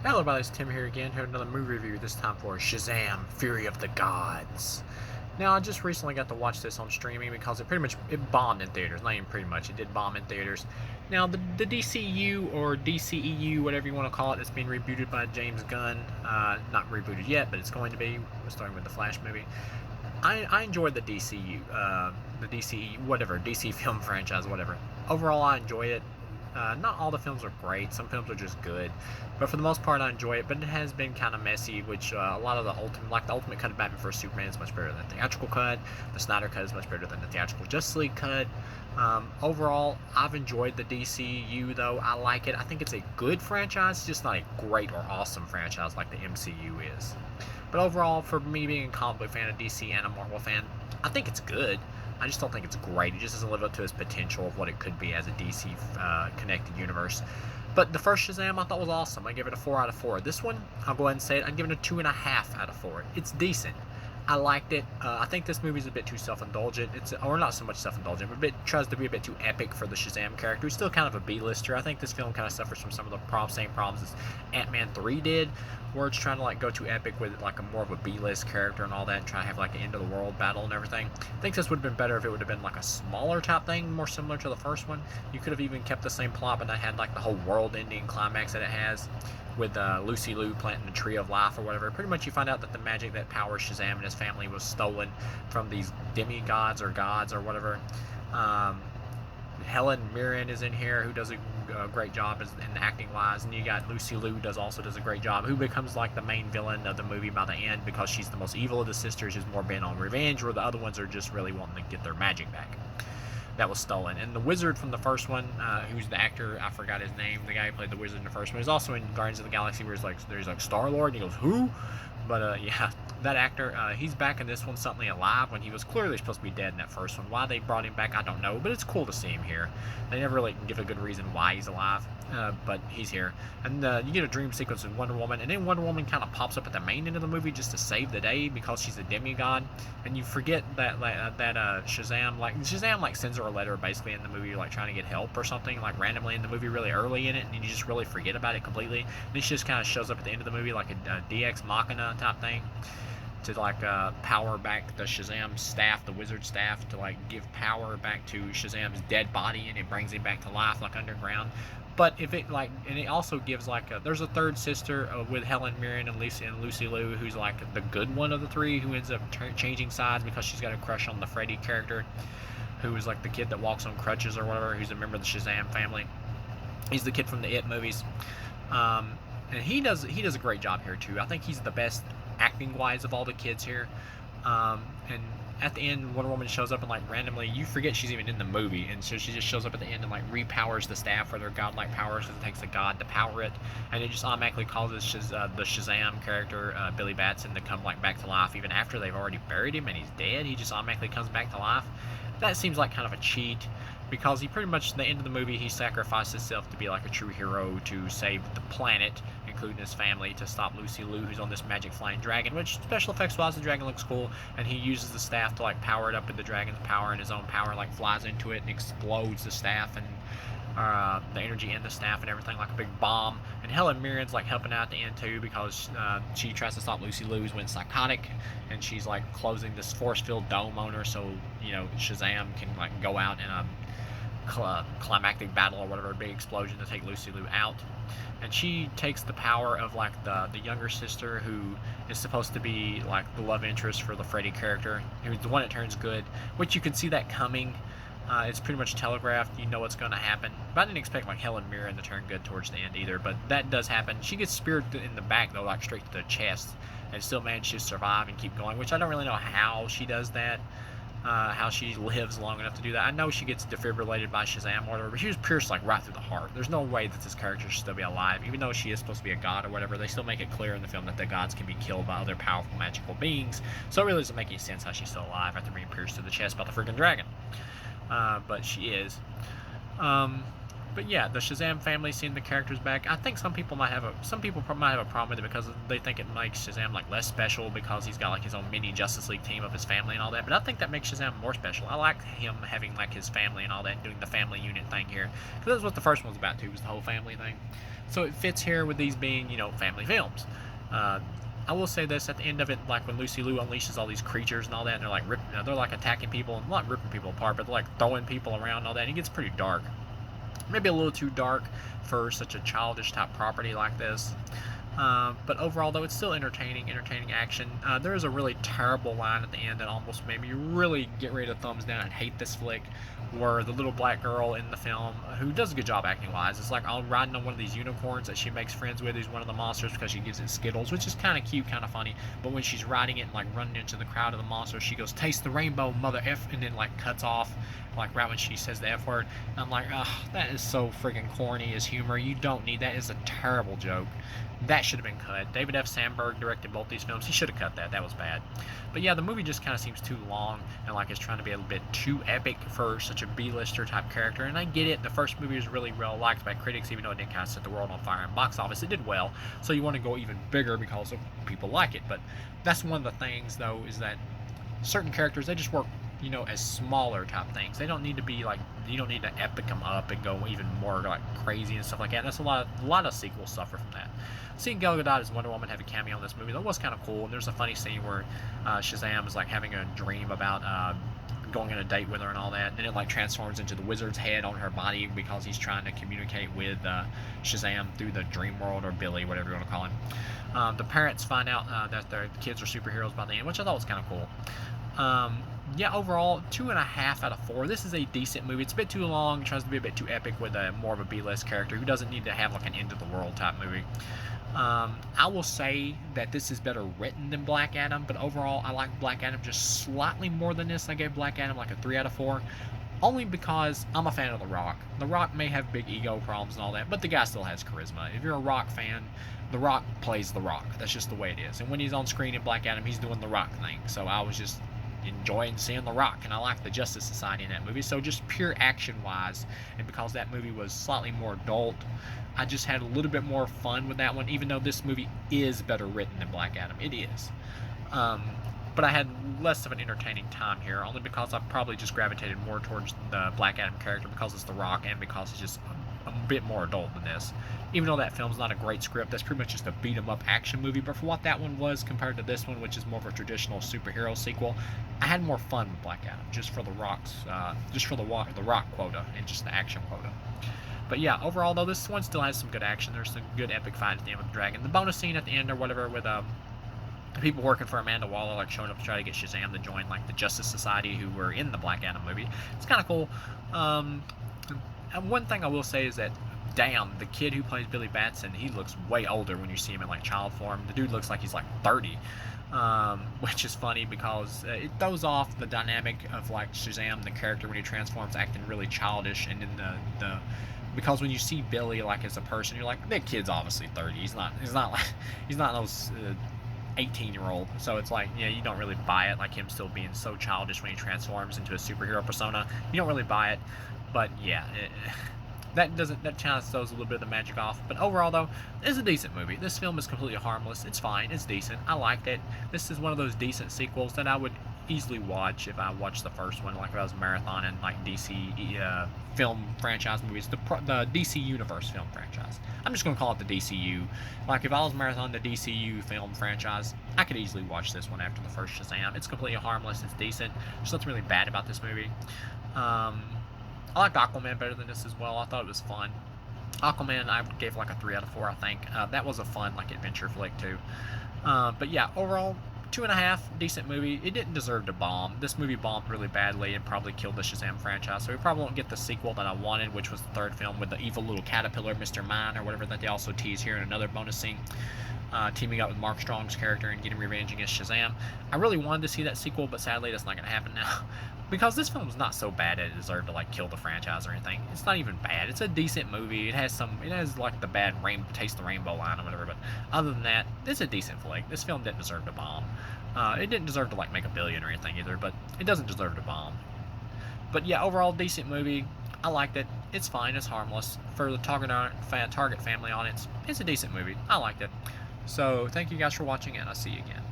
Hello everybody, it's Tim here again, here with another movie review, this time for Shazam! Fury of the Gods. Now, I just recently got to watch this on streaming because it bombed in theaters. Not even pretty much, it did bomb in theaters. Now, the DCU, or DCEU, whatever you want to call it, it's being rebooted by James Gunn. Not rebooted yet, but it's going to be, starting with the Flash movie. I enjoyed the DCU, the DCE, whatever, DC film franchise, whatever. Overall, I enjoy it. Not all the films are great. Some films are just good, but for the most part, I enjoy it. But it has been kind of messy, which a lot of the ultimate cut of Batman vs Superman is much better than the theatrical cut. The Snyder cut is much better than the theatrical Justice League cut. Overall, I've enjoyed the DCU though. I like it. I think it's a good franchise, it's just not a great or awesome franchise like the MCU is. But overall, for me being a comic book fan of DC and a Marvel fan, I think it's good. I just don't think it's great. It just doesn't live up to its potential of what it could be as a DC connected universe. But the first Shazam I thought was awesome. I give it a 4 out of 4. This one, I'll go ahead and say it, I'd give it a 2.5 out of 4. It's decent. I liked it. I think this movie's a bit too self-indulgent. Or not so much self-indulgent, but tries to be a bit too epic for the Shazam character. He's still kind of a B-lister. I think this film kind of suffers from some of the same problems as Ant-Man 3 did, where it's trying to like go too epic with like a more of a B-list character and all that, and try to have like an end-of-the-world battle and everything. I think this would have been better if it would have been like a smaller type thing, more similar to the first one. You could have even kept the same plot, but not had like the whole world-ending climax that it has, with Lucy Liu planting the tree of life or whatever. Pretty much you find out that the magic that powers Shazam and his family was stolen from these demigods or gods or whatever. Helen Mirren is in here, who does a great job in acting wise, and you got Lucy Liu also does a great job, who becomes like the main villain of the movie by the end because she's the most evil of the sisters, who's more bent on revenge, where the other ones are just really wanting to get their magic back that was stolen. And the wizard from the first one, who's the actor, I forgot his name, the guy who played the wizard in the first one, he's also in Guardians of the Galaxy, where there's like Star-Lord, and he goes, who? But yeah, that actor, he's back in this one suddenly alive when he was clearly supposed to be dead in that first one. Why they brought him back, I don't know, but it's cool to see him here. They never really give a good reason why he's alive, but he's here. And you get a dream sequence with Wonder Woman, and then Wonder Woman kind of pops up at the main end of the movie just to save the day because she's a demigod, and you forget that Shazam like sends her a letter basically in the movie, like trying to get help or something, like randomly in the movie really early in it, and you just really forget about it completely. And then she just kind of shows up at the end of the movie like a DX Machina type thing, to like power back the Shazam staff, the wizard staff, to like give power back to Shazam's dead body, and it brings him back to life like underground. But if it like, and it also gives like there's a third sister with Helen Mirren and Lucy Liu, who's like the good one of the three, who ends up changing sides because she's got a crush on the Freddy character, who is like the kid that walks on crutches or whatever, who's a member of the Shazam family. He's the kid from the It movies. And he does a great job here too. I think he's the best acting wise of all the kids here. And at the end, Wonder Woman shows up and like randomly, you forget she's even in the movie, and so she just shows up at the end and like repowers the staff for their godlike powers, because it takes a god to power it, and it just automatically causes the Shazam character, Billy Batson, to come like back to life even after they've already buried him and he's dead. He just automatically comes back to life. That seems like kind of a cheat, because he pretty much, at the end of the movie, he sacrificed himself to be like a true hero to save the planet, including his family, to stop Lucy Liu, who's on this magic flying dragon, which special effects wise, the dragon looks cool, and he uses the staff to like power it up with the dragon's power, and his own power like flies into it and explodes the staff and the energy in the staff and everything like a big bomb. And Helen Mirren's like helping out at the end too, because she tries to stop Lucy Liu, who's went psychotic, and she's like closing this force-filled dome on her, so you know Shazam can like go out in a climactic battle or whatever, a big explosion to take Lucy Liu out. And she takes the power of like the younger sister, who is supposed to be like the love interest for the Freddy character, who's the one that turns good, which you can see that coming. It's pretty much telegraphed, you know what's going to happen. But I didn't expect like Helen Mirren to turn good towards the end either, but that does happen. She gets speared in the back though, like straight to the chest, and still manages to survive and keep going, which I don't really know how she does that. How she lives long enough to do that. I know she gets defibrillated by Shazam or whatever, but she was pierced like right through the heart. There's no way that this character should still be alive, even though she is supposed to be a god or whatever. They still make it clear in the film that the gods can be killed by other powerful magical beings, so it really doesn't make any sense how she's still alive after being pierced through the chest by the freaking dragon. But she is. But yeah, the Shazam family, seeing the characters back, I think some people might have a problem with it because they think it makes Shazam like less special because he's got like his own mini Justice League team of his family and all that. But I think that makes Shazam more special. I like him having like his family and all that, and doing the family unit thing here, because that's what the first one was about too, was the whole family thing. So it fits here with these being, family films. Uh, I will say this at the end of it, like when Lucy Liu unleashes all these creatures and all that, and they're like attacking people and not ripping people apart, but they're like throwing people around and all that. And it gets pretty dark, maybe a little too dark for such a childish type property like this. But overall, though, it's still entertaining action. There is a really terrible line at the end that almost made me really get ready to thumbs down and hate this flick, where the little black girl in the film, who does a good job acting wise, it's like all riding on one of these unicorns that she makes friends with, who's one of the monsters, because she gives it Skittles, which is kind of cute, kind of funny. But when she's riding it and like running into the crowd of the monsters, she goes, "Taste the rainbow, mother F," and then like cuts off, like right when she says the F word. And I'm like, ugh, that is so freaking corny as humor. You don't need that. It's a terrible joke. That should have been cut. David F. Sandberg directed both these films. He should have cut that. That was bad. But yeah, the movie just kind of seems too long and like it's trying to be a little bit too epic for such a B-lister type character. And I get it. The first movie was really well liked by critics, even though it didn't kind of set the world on fire in box office. It did well. So you want to go even bigger because of people like it. But that's one of the things, though, is that certain characters, they just work, as smaller type things. They don't need to be like, you don't need to epic them up and go even more like crazy and stuff like that. And that's a lot of sequels suffer from that. Seeing Gal Gadot as Wonder Woman have a cameo in this movie, that was kind of cool. And there's a funny scene where Shazam is like having a dream about going on a date with her and all that, and it like transforms into the wizard's head on her body because he's trying to communicate with Shazam through the dream world, or Billy, whatever you want to call him. The parents find out that their kids are superheroes by the end, which I thought was kind of cool. Yeah, overall, 2.5 out of 4. This is a decent movie. It's a bit too long. It tries to be a bit too epic with more of a B-list character who doesn't need to have like an end-of-the-world type movie. I will say that this is better written than Black Adam, but overall, I like Black Adam just slightly more than this. I gave Black Adam like a 3 out of 4, only because I'm a fan of The Rock. The Rock may have big ego problems and all that, but the guy still has charisma. If you're a Rock fan, The Rock plays The Rock. That's just the way it is. And when he's on screen in Black Adam, he's doing The Rock thing. So I was just enjoying seeing The Rock, and I like the Justice Society in that movie. So just pure action wise, and because that movie was slightly more adult, I just had a little bit more fun with that one, even though this movie is better written than Black Adam. It is. But I had less of an entertaining time here, only because I probably just gravitated more towards the Black Adam character because it's The Rock, and because it's just a bit more adult than this. Even though that film's not a great script, that's pretty much just a beat-em-up action movie, but for what that one was compared to this one, which is more of a traditional superhero sequel, I had more fun with Black Adam, just for the Rock quota, and just the action quota. But yeah, overall though, this one still has some good action. There's some good epic fight at the end with the dragon. The bonus scene at the end or whatever with people working for Amanda Waller, like showing up to try to get Shazam to join like the Justice Society who were in the Black Adam movie. It's kind of cool. And one thing I will say is that, damn, the kid who plays Billy Batson, he looks way older when you see him in like child form. The dude looks like he's like 30, which is funny because it throws off the dynamic of like Shazam, the character, when he transforms, acting really childish, and then because when you see Billy like as a person, you're like, that kid's obviously 30. He's not those 18-year-old. So it's like, yeah, you don't really buy it, like him still being so childish when he transforms into a superhero persona. You don't really buy it. But yeah, that kind of throws a little bit of the magic off. But overall, though, it's a decent movie. This film is completely harmless. It's fine. It's decent. I liked it. This is one of those decent sequels that I would easily watch if I watched the first one, like if I was marathoning like DC film franchise movies, the DC Universe film franchise. I'm just gonna call it the DCU. Like if I was marathoning the DCU film franchise, I could easily watch this one after the first Shazam. It's completely harmless. It's decent. There's nothing really bad about this movie. I liked Aquaman better than this as well. I thought it was fun. Aquaman, I gave like a 3 out of 4, I think. That was a fun like adventure flick too. But yeah, overall, 2.5, decent movie. It didn't deserve to bomb. This movie bombed really badly and probably killed the Shazam franchise. So we probably won't get the sequel that I wanted, which was the third film with the evil little caterpillar, Mr. Mine, or whatever that they also tease here in another bonus scene. Teaming up with Mark Strong's character and getting revenge against Shazam. I really wanted to see that sequel, but sadly that's not going to happen now. Because this film's not so bad that it deserved to like kill the franchise or anything. It's not even bad. It's a decent movie. It has like the bad taste the rainbow line or whatever, but other than that, it's a decent flick. This film didn't deserve to bomb. It didn't deserve to like make $1 billion or anything either, but it doesn't deserve to bomb. But yeah, overall decent movie. I liked it. It's fine. It's harmless for the target family audience. It's a decent movie. I liked it. So thank you guys for watching, and I'll see you again.